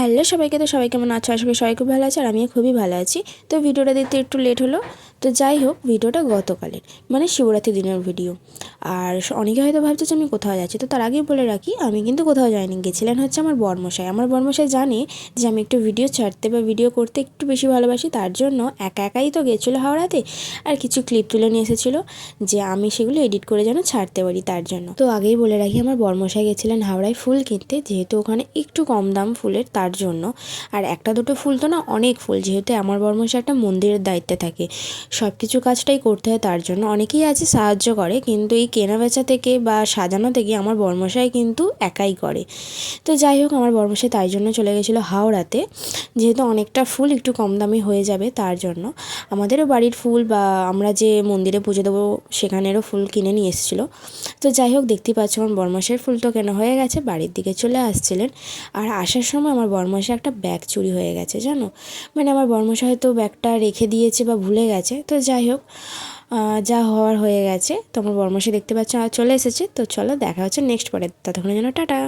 Hello সবাইকে, তো সবাই কেমন আছো? আশা করি সবাই খুব ভালো আছে আর আমিও খুবই ভালো আছি। তো ভিডিওটা দিতে একটু লেট হলো। তো যাই হোক, ভিডিওটা গতকালের মানে শিবরাত্রি দিনের ভিডিও। আর অনেকে হয়তো ভাবছে যে আমি কোথাও যাচ্ছি, তো তার আগেই বলে রাখি আমি কিন্তু কোথাও যাইনি। গেছিলেন হচ্ছে আমার বরমশাই। আমার বরমশাই জানে যে আমি একটু ভিডিও ছাড়তে বা ভিডিও করতে একটু বেশি ভালোবাসি, তার জন্য একা একাই তো গেছিলো হাওড়াতে। আর কিছু ক্লিপ তুলে নিয়ে এসেছিলো যে আমি সেগুলো এডিট করে যেন ছাড়তে পারি, তার জন্য। তো আগেই বলে রাখি, আমার বরমশাই গেছিলেন হাওড়ায় ফুল কিনতে, যেহেতু ওখানে একটু কম দাম ফুলের, তার জন্য। আর একটা দুটো ফুল তো না, অনেক ফুল, যেহেতু আমার বরমশাই একটা মন্দিরের দায়িত্বে থাকে, সব কিছু কাজটাই করতে হয়, তার জন্য অনেকেই আছে সাহায্য করে, কিন্তু এই কেনাবেচা থেকে বা সাজানো থেকে আমার বরমশাই কিন্তু একাই করে। তো যাই হোক, আমার বরমশাই তাই জন্য চলে গেছিলো হাওড়াতে, যেহেতু অনেকটা ফুল একটু কম দামি হয়ে যাবে, তার জন্য। আমাদেরও বাড়ির ফুল বা আমরা যে মন্দিরে পুজো দেবো সেখানেরও ফুল কিনে নিয়ে এসেছিলো। তো যাই হোক, দেখতেই পাচ্ছ আমার বরমশাইয়ের ফুল তো কেনা হয়ে গেছে, বাড়ির দিকে চলে আসছিলেন। আর আসার সময় আমার বরমশাই একটা ব্যাগ চুরি হয়ে গেছে, জানো। মানে আমার বরমশাই হয়তো ব্যাগটা রেখে দিয়েছে বা ভুলে গেছে। তো যাই হোক, যা হওয়ার হয়ে গেছে। তো আমার বরমশাই দেখতে পাচ্ছ চলে এসেছে। তো চলো, দেখা হচ্ছে নেক্সট পরে, ততক্ষণের জন্য টাটা।